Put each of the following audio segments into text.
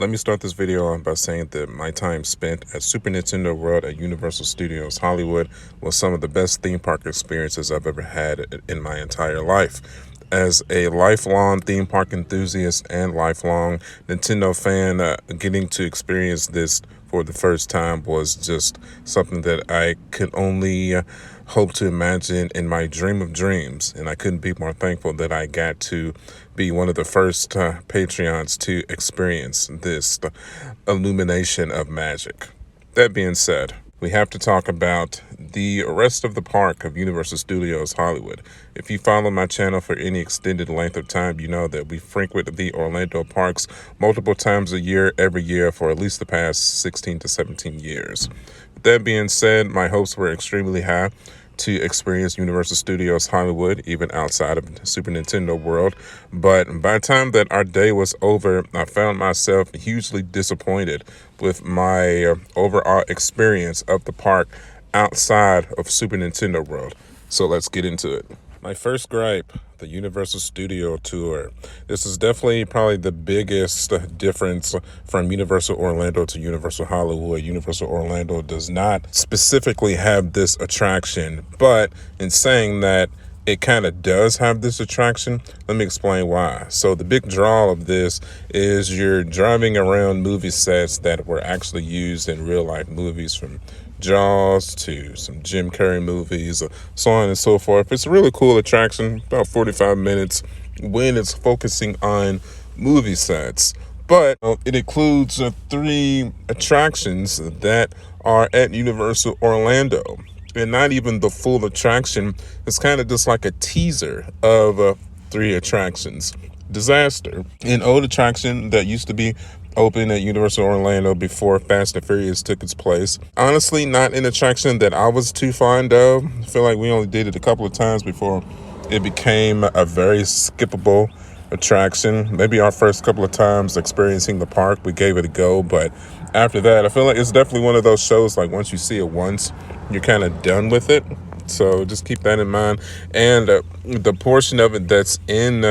Let me start this video off by saying that my time spent at Super Nintendo World at Universal Studios Hollywood was some of the best theme park experiences I've ever had in my entire life. As a lifelong theme park enthusiast and lifelong Nintendo fan, getting to experience this for the first time was just something that I could only hope to imagine in my dream of dreams. And I couldn't be more thankful that I got to be one of the first Patreons to experience this illumination of magic. That being said, we have to talk about the rest of the park of Universal Studios Hollywood. If you follow my channel for any extended length of time, you know that we frequent the Orlando parks multiple times a year, every year for at least the past 16 to 17 years. With that being said, my hopes were extremely high to experience Universal Studios Hollywood, even outside of Super Nintendo World. But by the time that our day was over, I found myself hugely disappointed with my overall experience of the park outside of Super Nintendo World. So let's get into it. My first gripe, the Universal Studio Tour. This is definitely probably the biggest difference from Universal Orlando to Universal Hollywood. Universal Orlando does not specifically have this attraction, but in saying that, it kind of does have this attraction. Let me explain why. So the big draw of this is you're driving around movie sets that were actually used in real life movies, from Jaws to some Jim Carrey movies, so on and so forth. It's a really cool attraction, about 45 minutes when it's focusing on movie sets. But it includes 3 attractions that are at Universal Orlando. And not even the full attraction. It's kind of just like a teaser of 3 attractions. Disaster, an old attraction that used to be open at Universal Orlando before Fast and Furious took its place. Honestly, not an attraction that I was too fond of. I feel like we only did it a couple of times before it became a very skippable attraction. Maybe our first couple of times experiencing the park, we gave it a go, but after that, I feel like it's definitely one of those shows, like once you see it once, you're kind of done with it. So just keep that in mind. And the portion of it that's in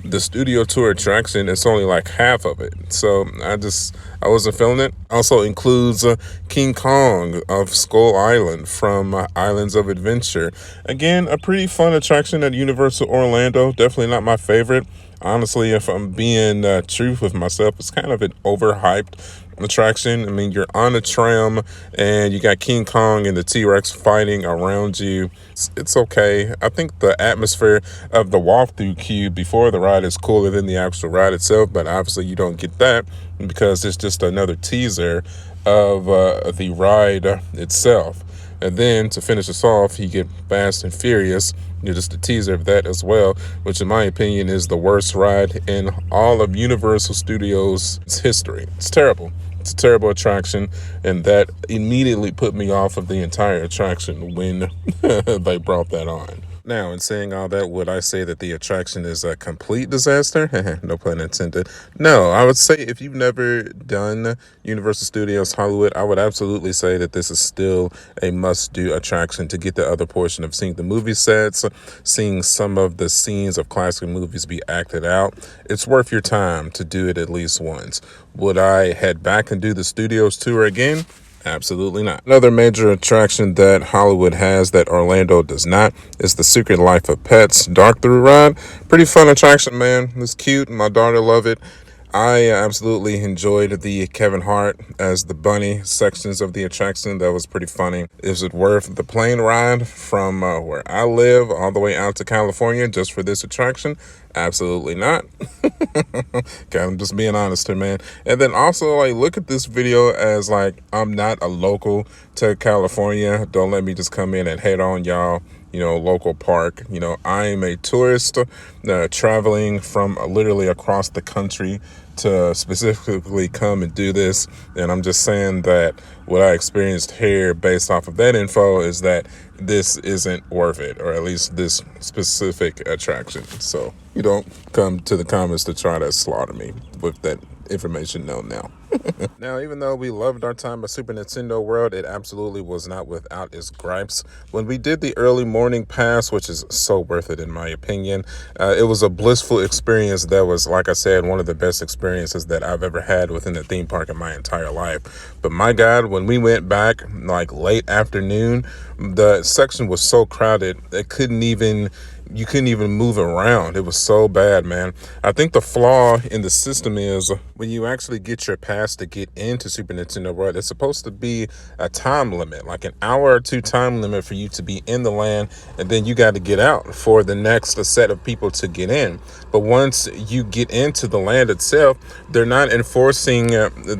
the studio tour attraction, it's only like half of it. So I wasn't feeling it. Also includes King Kong of Skull Island from Islands of Adventure. Again, a pretty fun attraction at Universal Orlando. Definitely not my favorite. Honestly, if I'm being true with myself, it's kind of an overhyped attraction. I mean, you're on a tram and you got King Kong and the T-Rex fighting around you. It's okay. I think the atmosphere of the walkthrough queue before the ride is cooler than the actual ride itself, but obviously you don't get that because it's just another teaser of the ride itself. And then to finish us off, you get Fast and Furious. Just a teaser of that as well, which in my opinion is the worst ride in all of Universal Studios history. It's terrible. It's a terrible attraction, and that immediately put me off of the entire attraction when they brought that on. Now, in saying all that, would I say that the attraction is a complete disaster? No pun intended. No, I would say if you've never done Universal Studios Hollywood, I would absolutely say that this is still a must-do attraction to get the other portion of seeing the movie sets, seeing some of the scenes of classic movies be acted out. It's worth your time to do it at least once. Would I head back and do the studios tour again? Absolutely not. Another major attraction that Hollywood has that Orlando does not is the Secret Life of Pets Dark Through ride. Pretty fun attraction, man. It's cute. My daughter loved it. I absolutely enjoyed the Kevin Hart as the bunny sections of the attraction. That was pretty funny. Is it worth the plane ride from where I live all the way out to California just for this attraction? Absolutely not. Okay, I'm just being honest here, man. And then also, like, look at this video as like I'm not a local to California. Don't let me just come in and hate on y'all, local park. I'm a tourist traveling from literally across the country to specifically come and do this. And I'm just saying that what I experienced here based off of that info is that this isn't worth it, or at least this specific attraction. So you don't come to the comments to try to slaughter me with that information known now. Now, even though we loved our time at Super Nintendo World, it absolutely was not without its gripes. When we did the early morning pass, which is so worth it in my opinion, it was a blissful experience that was, like I said, one of the best experiences that I've ever had within the theme park in my entire life. But my God, when we went back like late afternoon, the section was so crowded, you couldn't even move around. It was so bad, man. I think the flaw in the system is when you actually get your pass to get into Super Nintendo World, it's supposed to be a time limit, like an hour or two time limit for you to be in the land, and then you got to get out for the next set of people to get in. But once you get into the land itself, they're not enforcing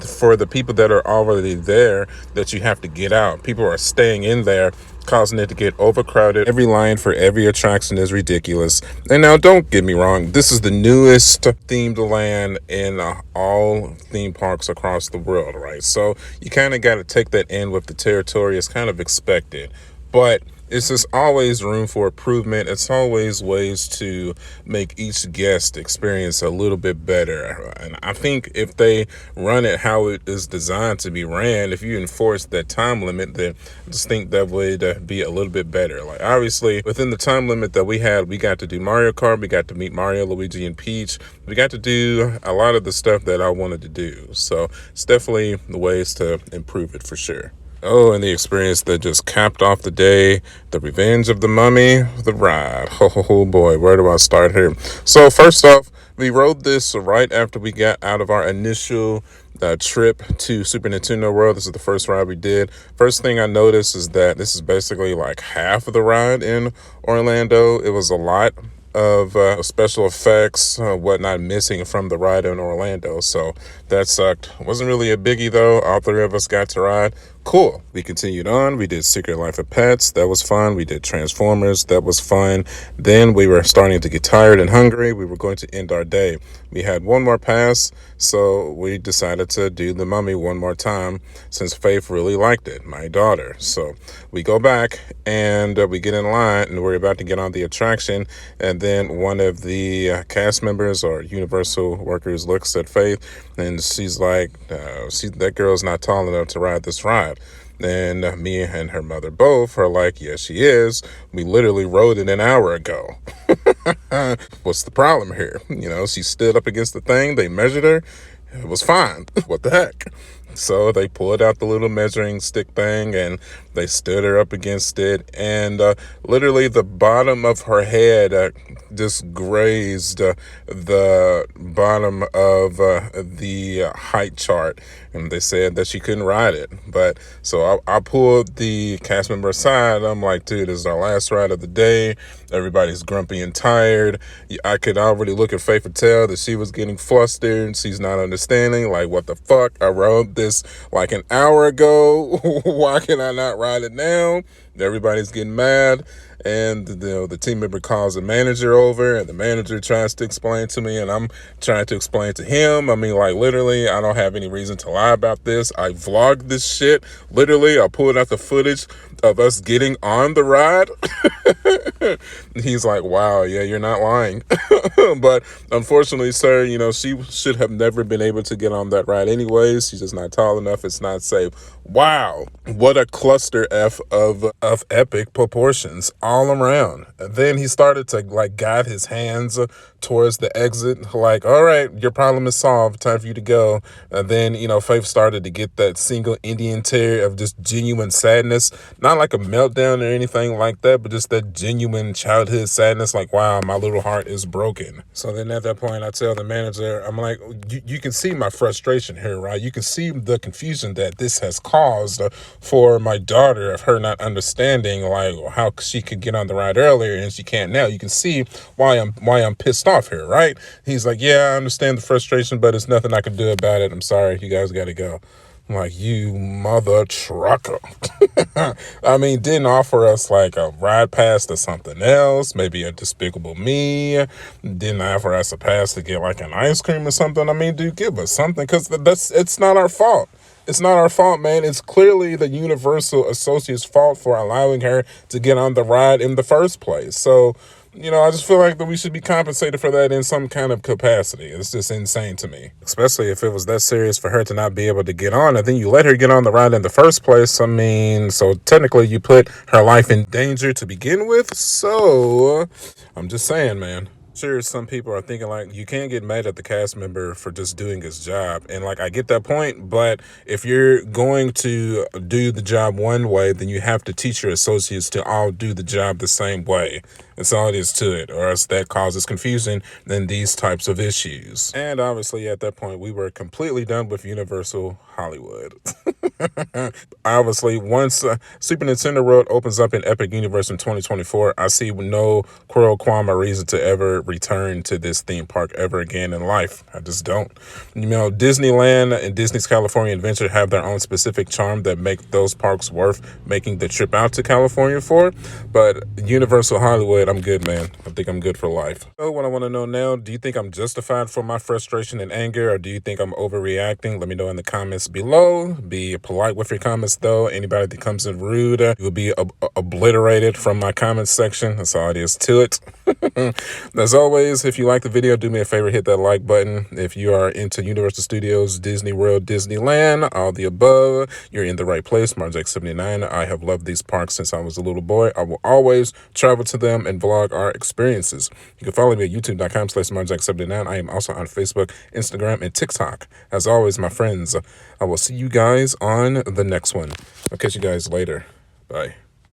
for the people that are already there that you have to get out. People are staying in there, causing it to get overcrowded. Every line for every attraction is ridiculous. And now, don't get me wrong, this is the newest themed land in all theme parks across the world, right? So you kind of got to take that in with the territory. It's kind of expected. But it's just always room for improvement. It's always ways to make each guest experience a little bit better. And I think if they run it how it is designed to be ran, if you enforce that time limit, then I just think that would be a little bit better. Like, obviously, within the time limit that we had, we got to do Mario Kart, we got to meet Mario, Luigi, and Peach. We got to do a lot of the stuff that I wanted to do. So it's definitely the ways to improve it for sure. Oh, and the experience that just capped off the day, the Revenge of the Mummy, the ride. Oh boy, where do I start here? So first off, we rode this right after we got out of our initial trip to Super Nintendo World. This is the first ride we did. First thing I noticed is that this is basically like half of the ride in Orlando. It was a lot of special effects, whatnot missing from the ride in Orlando. So that sucked. Wasn't really a biggie though. All three of us got to ride. Cool. We continued on. We did Secret Life of Pets. That was fun. We did Transformers. That was fun. Then we were starting to get tired and hungry. We were going to end our day. We had one more pass, so we decided to do the Mummy one more time since Faith really liked it, my daughter. So we go back and we get in line and we're about to get on the attraction. And then one of the cast members or Universal workers looks at Faith and she's like, that girl's not tall enough to ride this ride. And me and her mother both are like, yes, she is. We literally rode it an hour ago. What's the problem here? You know, she stood up against the thing. They measured her. It was fine. What the heck? So they pulled out the little measuring stick thing and they stood her up against it. And literally the bottom of her head just grazed the bottom of the height chart. And they said that she couldn't ride it. But so I pulled the cast member aside. I'm like, dude, this is our last ride of the day. Everybody's grumpy and tired. I could already look at Faith and tell that she was getting flustered. She's not understanding. Like, what the fuck? I rode this like an hour ago. Why can I not ride it now? Everybody's getting mad. And the team member calls the manager over, and the manager tries to explain to me, and I'm trying to explain to him. I mean, like, literally, I don't have any reason to lie about this. I vlogged this shit. Literally, I pulled out the footage of us getting on the ride. He's like, wow, yeah, you're not lying. But unfortunately, sir, she should have never been able to get on that ride anyways. She's just not tall enough. It's not safe. Wow, what a cluster F of epic proportions all around. And then he started to like guide his hands towards the exit, like, all right, your problem is solved, time for you to go. And then Faith started to get that single Indian tear of just genuine sadness, not like a meltdown or anything like that, but just that genuine childhood sadness, like, wow, my little heart is broken. So then at that point I tell the manager, I'm like, you can see my frustration here, right? You can see the confusion that this has caused for my daughter of her not understanding like how she could get on the ride earlier and she can't now. You can see why I'm pissed off here, right? He's like, yeah, I understand the frustration, but it's nothing I can do about it. I'm sorry, you guys gotta go. I'm like, you mother trucker. I mean, didn't offer us like a ride pass to something else, maybe a Despicable Me. Didn't offer us a pass to get like an ice cream or something. I mean, dude, give us something, because it's not our fault. It's not our fault, man. It's clearly the Universal Associates' fault for allowing her to get on the ride in the first place. So I just feel like that we should be compensated for that in some kind of capacity. It's just insane to me. Especially if it was that serious for her to not be able to get on, and then you let her get on the ride in the first place. I mean, so technically you put her life in danger to begin with. So I'm just saying, man. Sure, some people are thinking like you can't get mad at the cast member for just doing his job. And like I get that point, but if you're going to do the job one way, then you have to teach your associates to all do the job the same way. That's all it is to it, or else that causes confusion in these types of issues. And obviously at that point we were completely done with Universal Hollywood. Obviously, once Super Nintendo World opens up in Epic Universe in 2024, I see no pro qualm or reason to ever return to this theme park ever again in life. I just don't. Disneyland and Disney's California Adventure have their own specific charm that make those parks worth making the trip out to California for. But Universal Hollywood, I'm good, man. I think I'm good for life. So what I want to know now, do you think I'm justified for my frustration and anger, or do you think I'm overreacting? Let me know in the comments below. Be polite with your comments, though. Anybody that comes in rude will be obliterated from my comments section. That's all it is to it. As always, if you like the video, do me a favor, hit that like button. If you are into Universal Studios, Disney World, Disneyland, all the above, you're in the right place. Marjack79. I have loved these parks since I was a little boy. I will always travel to them and vlog our experiences. You can follow me at youtube.com/Marjack79. I am also on Facebook, Instagram, and TikTok. As always, my friends, I will see you guys on the next one. I'll catch you guys later. Bye.